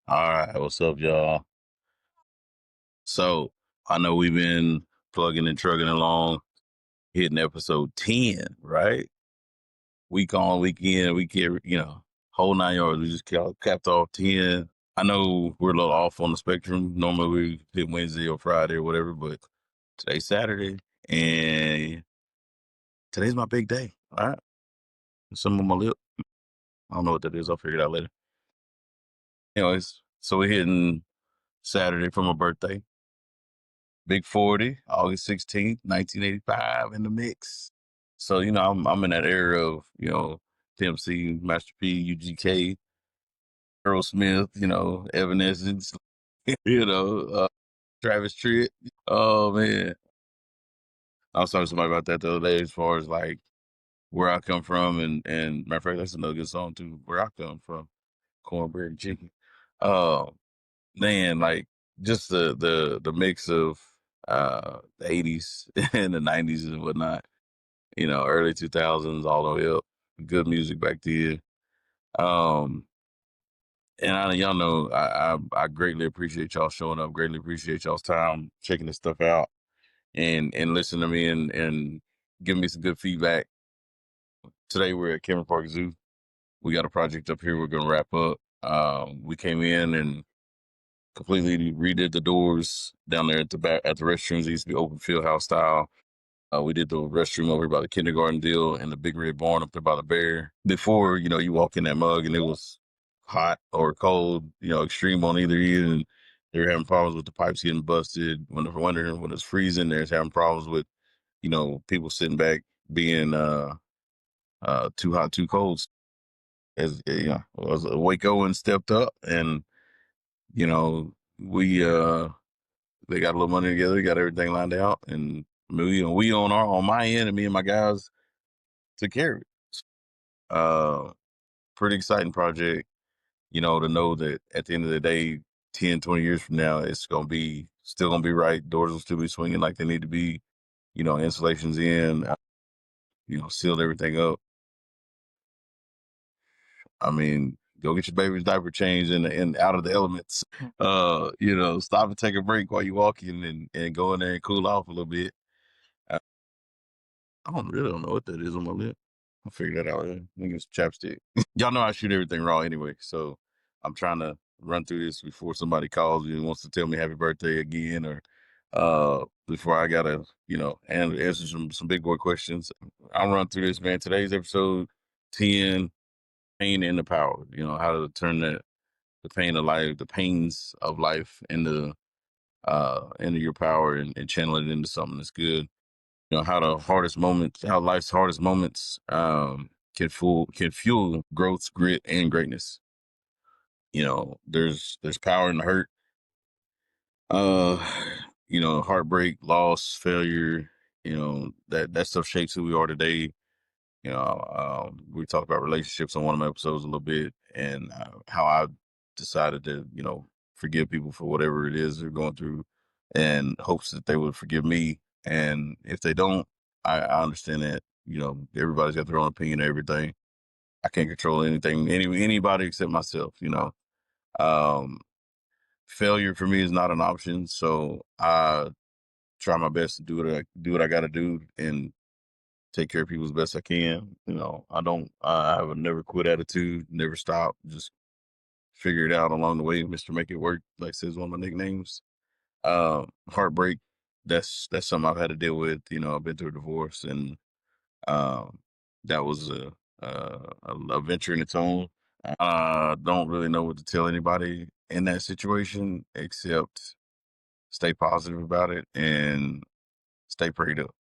All right, what's up, y'all? So I know we've been plugging and trugging along, hitting episode 10, right? Week on, weekend, we get, whole 9 yards. We just capped off 10. I know we're a little off on the spectrum. Normally we hit Wednesday or Friday or whatever, but today's Saturday and today's my big day. All right. Some of my lip. I don't know what that is. I'll figure it out later. Anyways, so we're hitting Saturday for my birthday. Big 40, August 16th, 1985 in the mix. So, I'm in that era of, Pimp C, Master P, UGK, Earl Smith, Evanescence, you know, uh, Travis Tritt. Oh man. I was talking to somebody about that the other day as far as like where I come from and matter of fact, that's another good song too, where I come from. Cornbread and chicken. Uh man, like just the mix of the 80s and the 90s and whatnot, early 2000s all the way up. Good music back then. Um and y'all know I greatly appreciate y'all showing up, greatly appreciate y'all's time checking this stuff out and listening to me and giving me some good feedback. Today we're at Cameron Park Zoo. We got a project up here we're gonna wrap up. We came in and completely redid the doors down there at the back at the restrooms. It used to be open field house style. We did the restroom over by the kindergarten deal and the big red barn up there by the bear. Before, you walk in that mug and it was hot or cold, extreme on either end. And they were having problems with the pipes getting busted. When the winter, when it's freezing, there's having problems with, people sitting back being too hot, too cold. As as Waco and stepped up and, we they got a little money together, got everything lined out, and we on my end, and me and my guys took care of it. Pretty exciting project, to know that at the end of the day, 10, 20 years from now, it's gonna be still gonna be right. Doors will still be swinging like they need to be. Insulations in, sealed everything up. I mean, go get your baby's diaper changed and out of the elements. Stop and take a break while you walking and go in there and cool off a little bit. I don't know what that is on my lip. I'll figure that out later. I think it's chapstick. Y'all know I shoot everything raw anyway, so I'm trying to run through this before somebody calls me and wants to tell me happy birthday again, or before I gotta, and answer some big boy questions. I'll run through this, man. Today's episode 10, pain and the power. How to turn the pain of life, the pains of life into your power and channel it into something that's good. How life's hardest moments can fuel growth, grit, and greatness. There's power in the hurt. Uh, heartbreak, loss, failure. That stuff shapes who we are today. We talked about relationships on one of my episodes a little bit, and how I decided to, forgive people for whatever it is they're going through, and hopes that they would forgive me. And if they don't, I understand that. Everybody's got their own opinion of everything. I can't control anything, anybody except myself. Um, Failure for me is not an option, so I try my best to do what I got to do and take care of people as best I can. I have a never quit attitude, never stop, just figure it out along the way. Mr. Make It Work, like says one of my nicknames. Heartbreak, that's something I've had to deal with. I've been through a divorce, and um, that was a venture in its own. I don't really know what to tell anybody in that situation except stay positive about it and stay prayed up,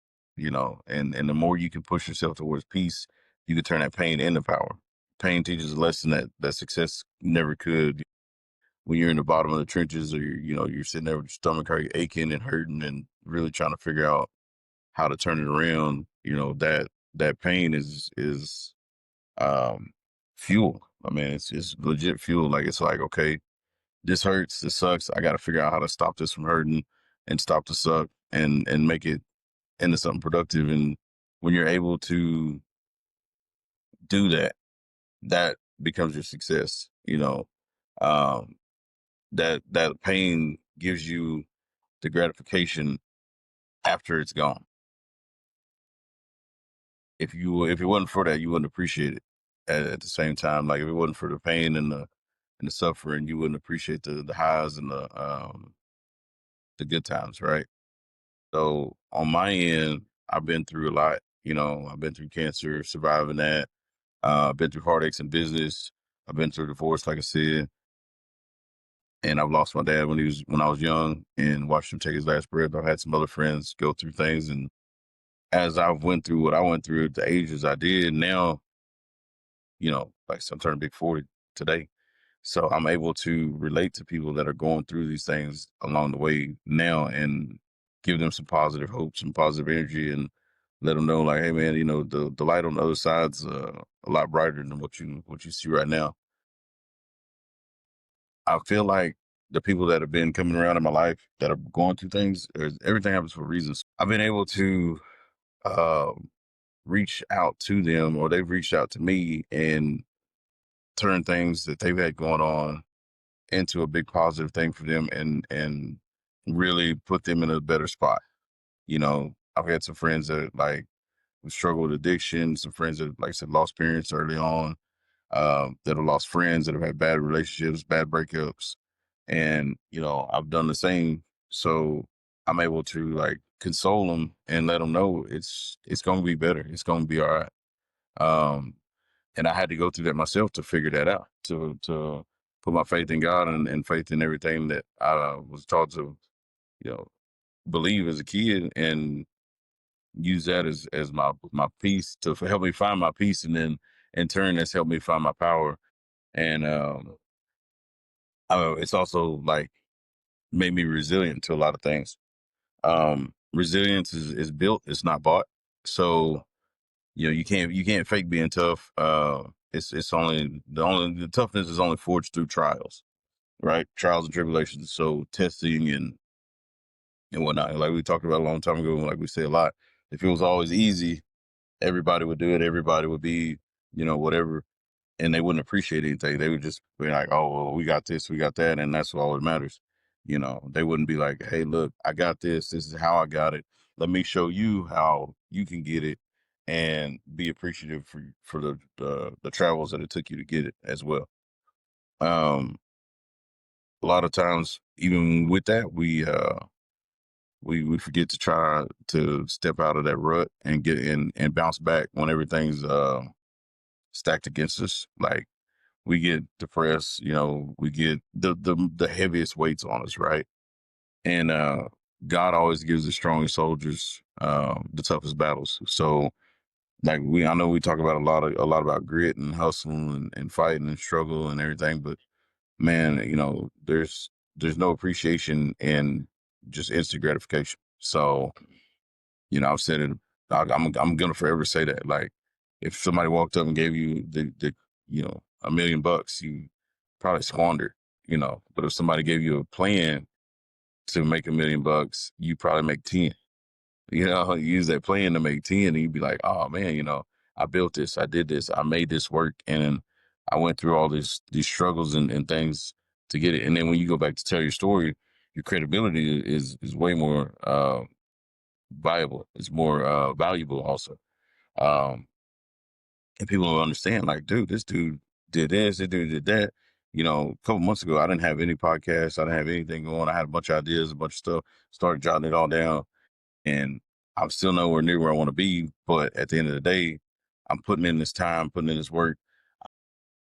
and the more you can push yourself towards peace, you can turn that pain into power. Pain teaches a lesson that success never could. When you're in the bottom of the trenches, or you're sitting there with your stomach aching and hurting and really trying to figure out how to turn it around, that pain is um fuel. I mean, it's legit fuel. Like, it's like, okay, this hurts, this sucks. I got to figure out how to stop this from hurting and stop the suck and make it into something productive. And when you're able to do that, that becomes your success. Um, that pain gives you the gratification after it's gone. If it wasn't for that, you wouldn't appreciate it at the same time. Like if it wasn't for the pain and the suffering, you wouldn't appreciate the highs and the good times, right? So on my end, I've been through a lot. You know, I've been through cancer, surviving that. I've been through heartaches in business. I've been through divorce, like I said, and I've lost my dad when I was young, and watched him take his last breath. I've had some other friends go through things, and as I went through what I went through at the ages I did, now, you know, like so I'm turning big 40 today. So I'm able to relate to people that are going through these things along the way now and give them some positive hope, some positive energy, and let them know like, hey man, you know, the light on the other side's a lot brighter than what you see right now. I feel like the people that have been coming around in my life that are going through things, everything happens for reasons. I've been able to uh, reach out to them, or they've reached out to me and turn things that they've had going on into a big positive thing for them, and really put them in a better spot. You know, I've had some friends that like struggle with addiction, some friends that, like I said, lost parents early on, that have lost friends, that have had bad relationships, bad breakups. And, you know, I've done the same. So I'm able to like console them and let them know it's going to be better. It's going to be all right. Um, and I had to go through that myself to figure that out, to put my faith in God and faith in everything that I was taught to, you know, believe as a kid, and use that as my peace to help me find my peace, and then in turn that's helped me find my power. And it's also like made me resilient to a lot of things. Resilience is built, it's not bought. So you know you can't fake being tough. It's only the toughness is only forged through trials, right? Trials and tribulations. So testing and whatnot. Like we talked about a long time ago, like we say a lot. If it was always easy, everybody would do it. Everybody would be, you know, whatever, and they wouldn't appreciate anything. They would just be like, "Oh, well, we got this, we got that," and that's all that matters. You know, they wouldn't be like, "Hey, look, I got this. This is how I got it. Let me show you how you can get it," and be appreciative for the travels that it took you to get it as well. Um, a lot of times, even with that, we forget to try to step out of that rut and get in and bounce back when everything's stacked against us. Like we get depressed, you know, we get the heaviest weights on us, right? And God always gives the strongest soldiers the toughest battles. So like I know we talk about a lot about grit and hustle and fighting and struggle and everything, but man, you know, there's no appreciation in just instant gratification. So, you know, I've said it. I'm gonna forever say that. Like, if somebody walked up and gave you the you know $1 million, you probably squander. You know, but if somebody gave you a plan to make $1 million, you probably make 10. You know, you use that plan to make 10, and you'd be like, oh man, you know, I built this, I did this, I made this work, and I went through all these struggles and things to get it. And then when you go back to tell your story, your credibility is way more viable. It's more valuable also. Um, and people will understand, like, dude, this dude did this, this dude did that. You know, a couple months ago, I didn't have any podcasts. I didn't have anything going. I had a bunch of ideas, a bunch of stuff, started jotting it all down. And I'm still nowhere near where I want to be. But at the end of the day, I'm putting in this time, putting in this work,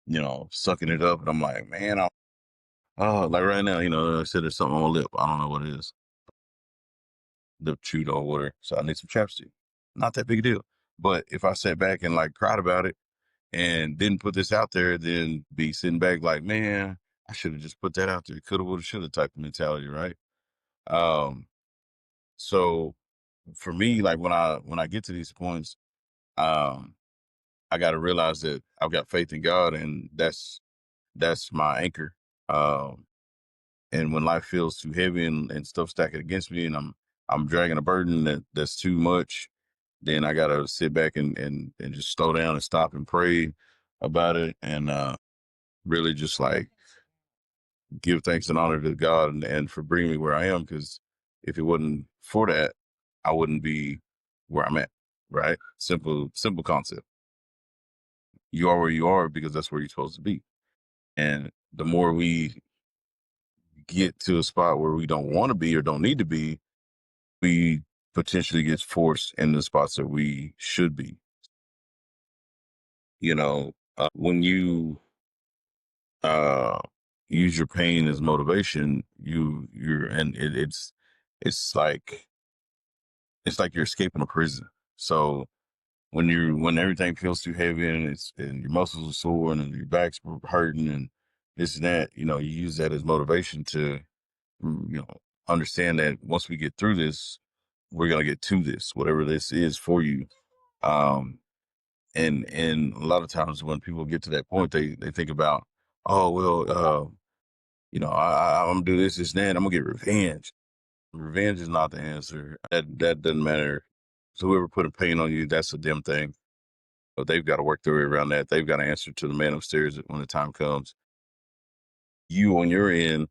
you know, sucking it up. And I'm like, man, like right now, you know, I said there's something on my lip. I don't know what it is. Lip chewed or water. So I need some chapstick. Not that big a deal. But if I sat back and like cried about it and didn't put this out there, then be sitting back like, man, I should have just put that out there. Coulda, woulda, shoulda type of mentality, right? Um, so for me, like when I get to these points, um, I got to realize that I've got faith in God, and that's my anchor. Um, and when life feels too heavy and stuff stacking against me, and I'm dragging a burden that's too much, then I gotta sit back and just slow down and stop and pray about it, and really just like give thanks and honor to God and for bringing me where I am. Because if it wasn't for that, I wouldn't be where I'm at. Right? Simple concept. You are where you are because that's where you're supposed to be. And the more we get to a spot where we don't want to be or don't need to be, we potentially get forced in the spots that we should be. When you uh use your pain as motivation, you're and it's like you're escaping a prison. So when everything feels too heavy and your muscles are sore and your back's hurting and this and that, you use that as motivation to understand that once we get through this, we're gonna get to this, whatever this is for you. Um, and a lot of times when people get to that point, they think about, oh well, I'm gonna do this, and that. I'm gonna get revenge. Revenge is not the answer. That doesn't matter. So whoever put a pain on you, that's a them thing. But they've got to work their way around that. They've got to answer to the man upstairs when the time comes. You on your end,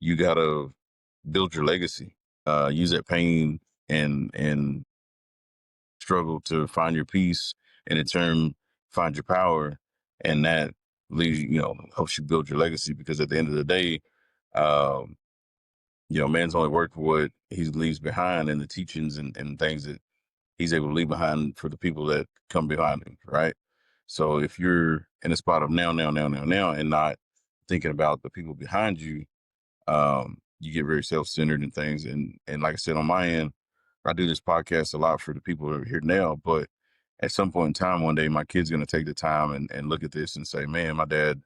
you got to build your legacy. Use that pain and struggle to find your peace, and in turn find your power, and that leads helps you build your legacy. Because at the end of the day, um, man's only worth for what he leaves behind, and the teachings and things that he's able to leave behind for the people that come behind him, right? So if you're in a spot of now, and not thinking about the people behind you, you get very self-centered and things. And like I said, on my end, I do this podcast a lot for the people that are here now, but at some point in time, one day, my kid's going to take the time and look at this and say, man, my dad,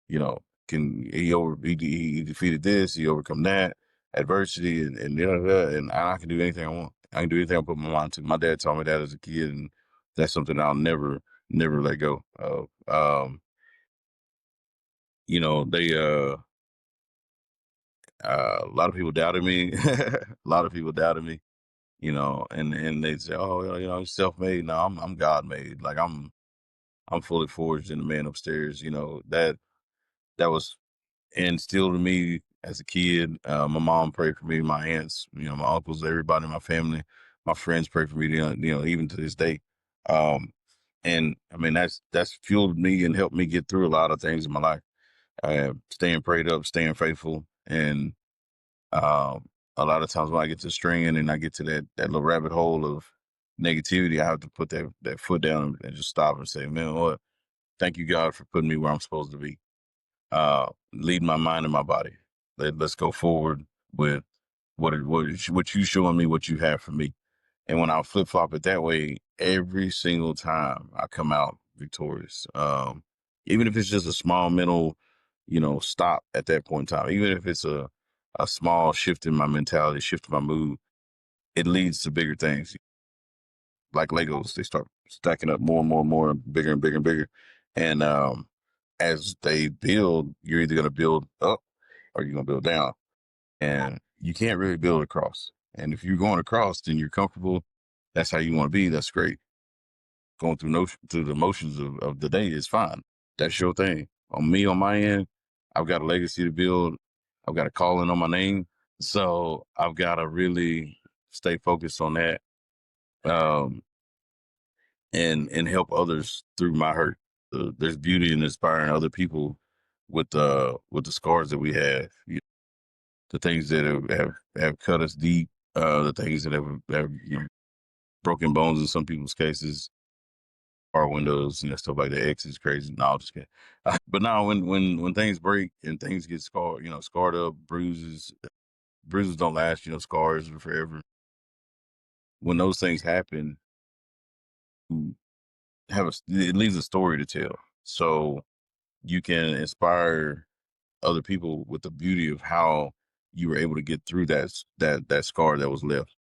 you know, he defeated this, he overcome that adversity, and I can do anything I want. I can do anything I put my mind to. My dad taught me that as a kid, and that's something I'll never let go of. They a lot of people doubted me. A lot of people doubted me, and they'd say, "Oh, well, self-made." No, I'm God-made. Like I'm fully forged in the man upstairs. That was instilled in me as a kid. My mom prayed for me, my aunts, my uncles, everybody in my family, my friends pray for me. Even to this day. And I mean that's fueled me and helped me get through a lot of things in my life. Staying prayed up, staying faithful, and a lot of times when I get to stringing and I get to that little rabbit hole of negativity, I have to put that foot down and just stop and say, man, what? Thank you, God, for putting me where I'm supposed to be. Lead my mind and my body. Let's go forward with what you showing me, what you have for me. And when I flip flop it that way, every single time I come out victorious. Even if it's just a small mental, stop at that point in time, even if it's a small shift in my mentality, shift in my mood, it leads to bigger things. Like Legos, they start stacking up more and more and more, bigger and bigger and bigger. And as they build, you're either going to build up or you're going to build down. And you can't really build across. And if you're going across, then you're comfortable. That's how you want to be. That's great. Going through the motions of the day is fine. That's your thing. On me, on my end, I've got a legacy to build. I've got a calling on my name. So I've got to really stay focused on that, um, and help others through my hurt. There's beauty in inspiring other people with the scars that we have, the things that have cut us deep, the things that have broken bones in some people's cases, car windows, stuff like that. X is crazy. No, I'm just kidding. But now when things break and things get scarred up, bruises don't last. Scars are forever. When those things happen, you it leaves a story to tell. So you can inspire other people with the beauty of how you were able to get through that scar that was left.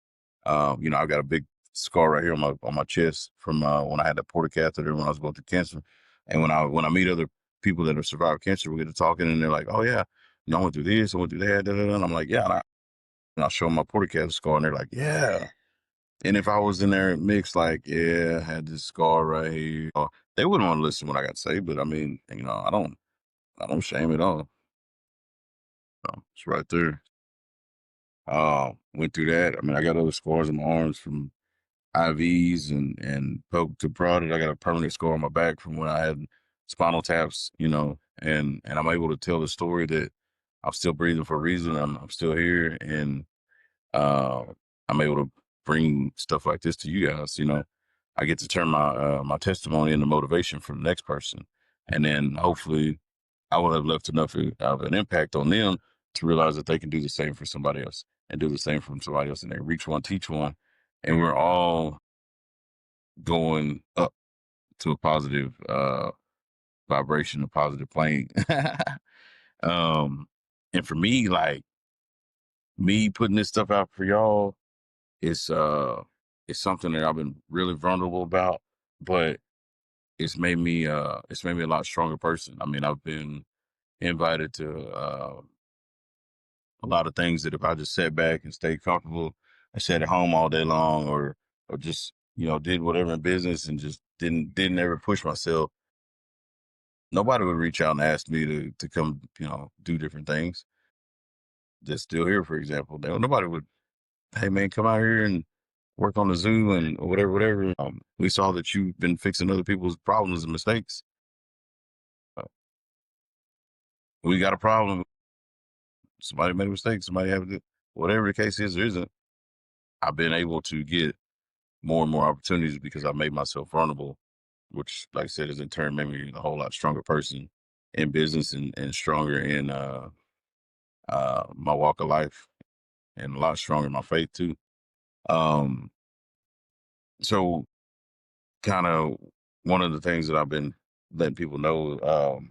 I've got a big scar right here on my chest from when I had the porta catheter when I was going through cancer. And when I meet other people that have survived cancer, we get to talking and they're like, "Oh yeah, I went through this, I went through that, da, da, da." And I'm like, "Yeah," and I'll show them my porta catheter scar, and they're like, "Yeah." And if I was in there mixed, like, "Yeah, I had this scar right here," they wouldn't want to listen to what I got to say. But I mean, I don't shame it all. It's right there. Went through that. I mean, I got other scars on my arms from IVs and poke to prodded. I got a permanent scar on my back from when I had spinal taps, and I'm able to tell the story that I'm still breathing for a reason. I'm still here, and uh, I'm able to bring stuff like this to you guys. I get to turn my testimony into motivation for the next person, and then hopefully I will have left enough of an impact on them to realize that they can do the same for somebody else and do the same for somebody else, and they reach one, teach one, and we're all going up to a positive vibration, a positive plane. um, and for me, like me putting this stuff out for y'all, it's something that I've been really vulnerable about, but it's made me a lot stronger person. I mean, I've been invited to a lot of things that if I just sat back and stayed comfortable and sat at home all day long, or just did whatever in business and just didn't ever push myself, nobody would reach out and ask me to come do different things. That's still here, for example. Nobody would, hey man, come out here and work on the zoo and whatever, whatever. We saw that you've been fixing other people's problems and mistakes. Uh, we got a problem. Somebody made a mistake. Somebody have it. Whatever the case is or isn't. I've been able to get more and more opportunities because I made myself vulnerable, which, like I said, has in turn made me a whole lot stronger person in business and stronger in my walk of life and a lot stronger in my faith too. Um, so kind of one of the things that I've been letting people know,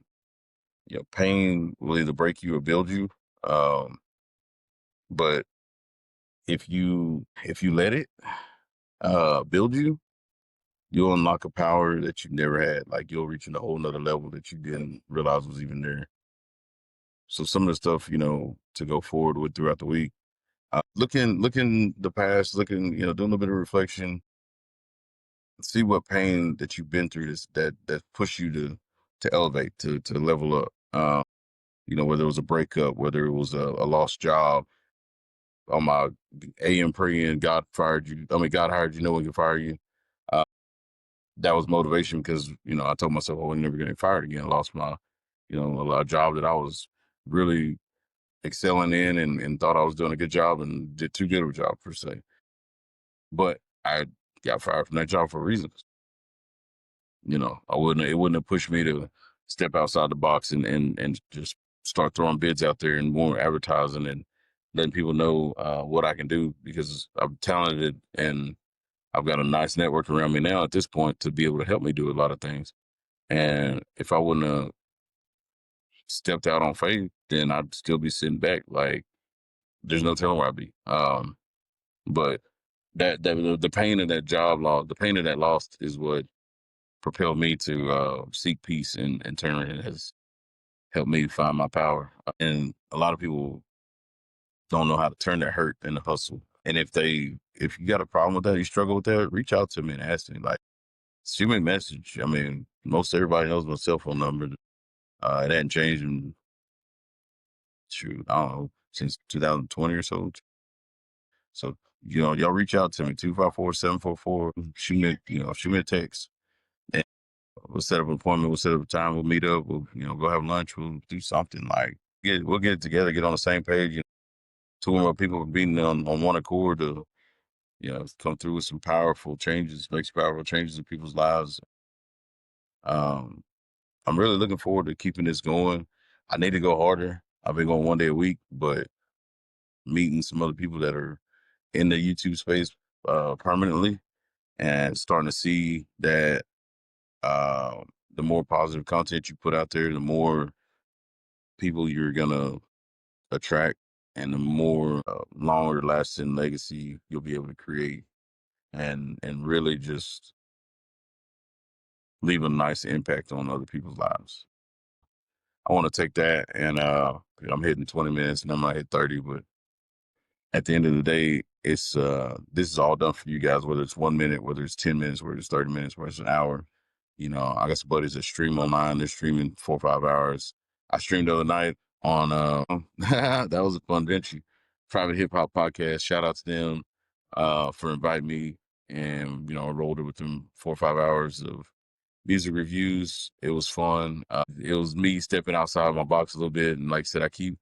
pain will either break you or build you. Um, but if you let it build you, you'll unlock a power that you never had. Like you'll reach a whole nother level that you didn't realize was even there. So some of the stuff, to go forward with throughout the week, looking the past, doing a little bit of reflection, see what pain that you've been through that pushed you to elevate, to level up. Whether it was a breakup, whether it was a lost job. On my AM praying, God fired you. I mean, God hired you, no one can fire you. Uh, that was motivation because, I told myself I was never going to get fired again. I lost my, a job that I was really excelling in and thought I was doing a good job and did too good of a job per se. But I got fired from that job for a reason. It wouldn't have pushed me to step outside the box and just start throwing bids out there and more advertising and letting people know what I can do because I'm talented and I've got a nice network around me now at this point to be able to help me do a lot of things. And if I wouldn't have stepped out on faith, then I'd still be sitting back like there's no telling where I'd be. But that the pain of that job loss, the pain of that loss is what propelled me to seek peace and turn it has helped me find my power. And a lot of people don't know how to turn their hurt into hustle. And if you got a problem with that, you struggle with that, reach out to me and ask me. Like, shoot me a message. I mean, most everybody knows my cell phone number. It hadn't changed in, shoot, I don't know, since 2020 or so. So, y'all reach out to me, 254-744. Shoot me a text. And we'll set up an appointment. We'll set up a time. We'll meet up. We'll, go have lunch. We'll do something like, we'll get it together, get on the same page. Two or more people being on one accord to, come through with some powerful changes, make some powerful changes in people's lives. Um, I'm really looking forward to keeping this going. I need to go harder. I've been going one day a week, but meeting some other people that are in the YouTube space permanently and starting to see that the more positive content you put out there, the more people you're gonna attract, and the more longer lasting legacy you'll be able to create, and really just leave a nice impact on other people's lives. I want to take that and I'm hitting 20 minutes and I might hit 30, but at the end of the day, it's this is all done for you guys, whether it's 1 minute, whether it's 10 minutes, whether it's 30 minutes, whether it's an hour. I got some buddies that stream online, they're streaming 4 or 5 hours. I streamed the other night. on that was a fun venture. Private Hip Hop Podcast. Shout out to them for inviting me, and I rolled it with them 4 or 5 hours of music reviews. It was fun. It was me stepping outside my box a little bit, and like I said, I keep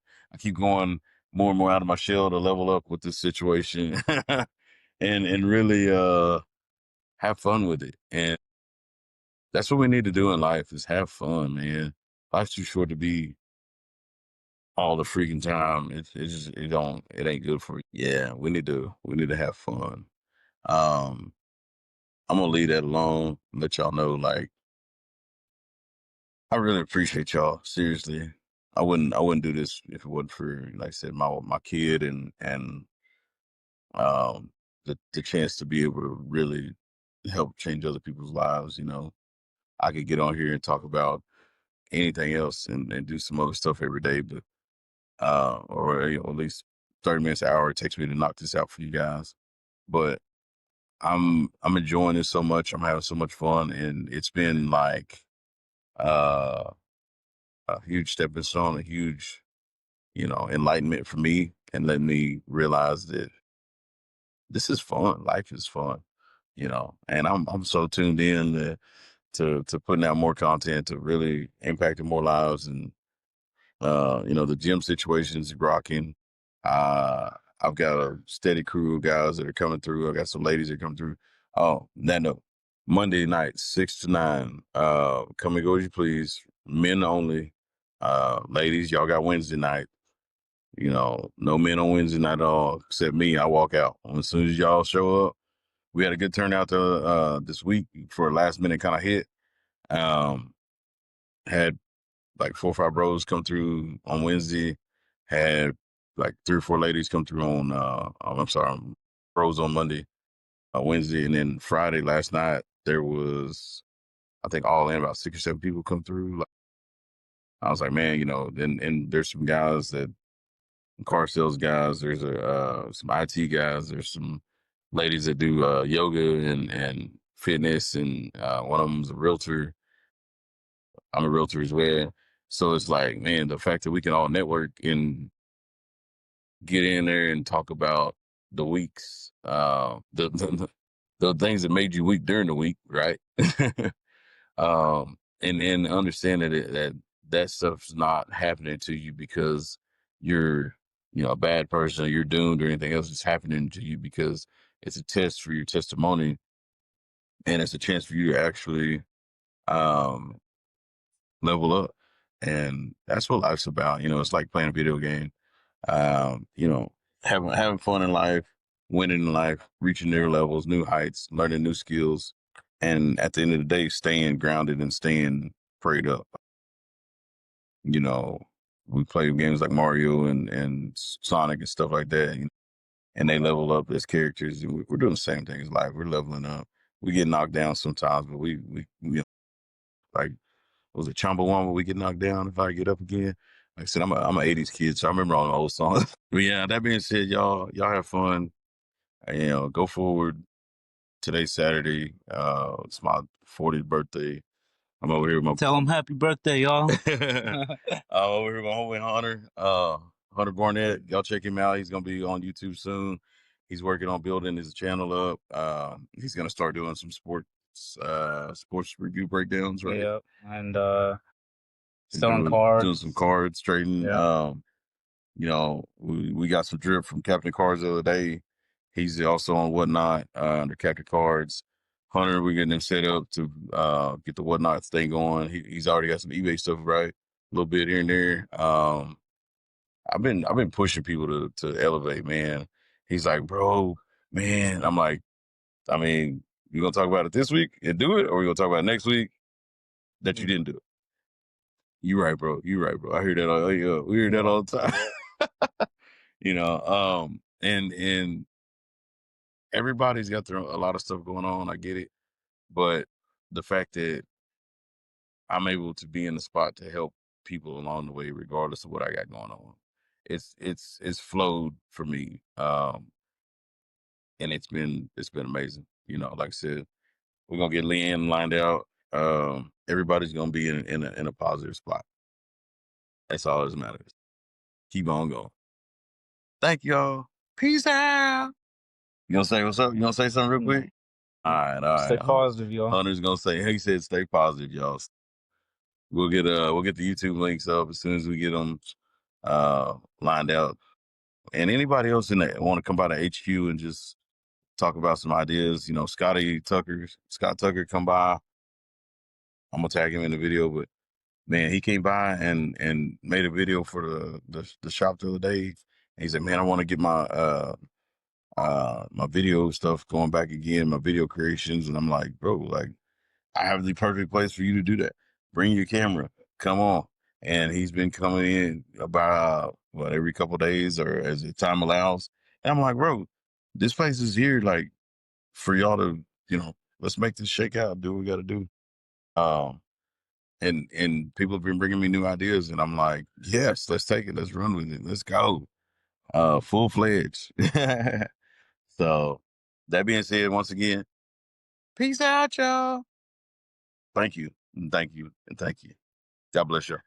going more and more out of my shell to level up with this situation, and really have fun with it. And that's what we need to do in life is have fun, man. Life's too short to be all the freaking time. It ain't good for you. Yeah, we need to have fun. Um, I'm gonna leave that alone. Let y'all know, like, I really appreciate y'all. Seriously, I wouldn't do this if it wasn't for, like I said, my kid and um the chance to be able to really help change other people's lives. I could get on here and talk about anything else and do some other stuff every day, but or at least 30 minutes an hour it takes me to knock this out for you guys. But I'm enjoying this so much. I'm having so much fun, and it's been like uh a huge stepping stone, a huge, enlightenment for me, and let me realize that this is fun. Life is fun, and I'm so tuned in to putting out more content to really impacting more lives. And the gym situation's rocking. Uh, I've got a steady crew of guys that are coming through. I got some ladies that come through. Oh, that no. Monday night, 6 to 9. Come and go as you please. Men only. Ladies, y'all got Wednesday night. No men on Wednesday night at all, except me. I walk out. As soon as y'all show up, we had a good turnout this week for a last minute kind of hit. Had like 4 or 5 bros come through on Wednesday, had like 3 or 4 ladies come through I'm sorry, bros on Monday, Wednesday, and then Friday last night there was, I think, all in about 6 or 7 people come through. Like, I was like, man, and there's some guys that car sales guys, there's some IT guys, there's some ladies that do yoga and fitness, and one of them's a realtor. I'm a realtor as well. So it's like, man, the fact that we can all network and get in there and talk about the weeks, the things that made you weak during the week, right? And understand that stuff's not happening to you because you're, a bad person, or you're doomed, or anything else. It's happening to you because it's a test for your testimony, and it's a chance for you to actually um, level up. And that's what life's about. It's like playing a video game. Um, you know, having fun in life, winning in life, reaching new levels, new heights, learning new skills, and at the end of the day, staying grounded and staying prayed up. You know, we play games like Mario and Sonic and stuff like that, and they level up as characters. And we're doing the same thing as life. We're leveling up. We get knocked down sometimes, but like, was it Chumbawamba? We get knocked down if I get up again. Like I said, I'm a '80s kid, so I remember all the old songs. But yeah, that being said, y'all have fun. Go forward. Today's Saturday. It's my 40th birthday. I'm over here with my Tell him happy birthday, y'all. I'm over here with my homie Hunter. Hunter Barnett. Y'all check him out. He's gonna be on YouTube soon. He's working on building his channel up. He's gonna start doing some sports review breakdowns, right? Yep. And And selling doing cards. some cards, trading. Yeah. We got some drip from Captain Cards the other day. He's also on Whatnot under Captain Cards. Hunter, we're getting him set up to get the Whatnot thing going. He's already got some eBay stuff, right? A little bit here and there. I've been pushing people to elevate, man. He's like, bro, man. I'm like, I mean, you gonna talk about it this week and do it, or we gonna talk about it next week that you didn't do it? You right, bro. You right, bro. I hear that. We hear that all the time. And everybody's got a lot of stuff going on. I get it, but the fact that I'm able to be in the spot to help people along the way, regardless of what I got going on, it's flowed for me, and it's been amazing. Like I said, we're gonna get Leanne lined out. Everybody's gonna be in a positive spot. That's all that matters. keep on going. Thank y'all. Peace out. You gonna say what's up? You gonna say something real quick? All right. Stay positive, y'all. Hunter's gonna say, he said, stay positive, y'all. We'll get the YouTube links up as soon as we get them lined out. And anybody else in that want to come by the HQ and just talk about some ideas, Scott Tucker come by. I'm gonna tag him in the video, but man, he came by and made a video for the shop the other day. And he said, man, I want to get my my video stuff going back again, my video creations. And I'm like, bro, like, I have the perfect place for you to do that. Bring your camera, come on. And he's been coming in about every couple of days or as the time allows. And I'm like, bro, this place is here, like, for y'all to, let's make this shake out, do what we got to do. And people have been bringing me new ideas, and I'm like, yes, let's take it, let's run with it, let's go, full fledged. So that being said, once again, peace out, y'all. Thank you, and thank you, and thank you. God bless you.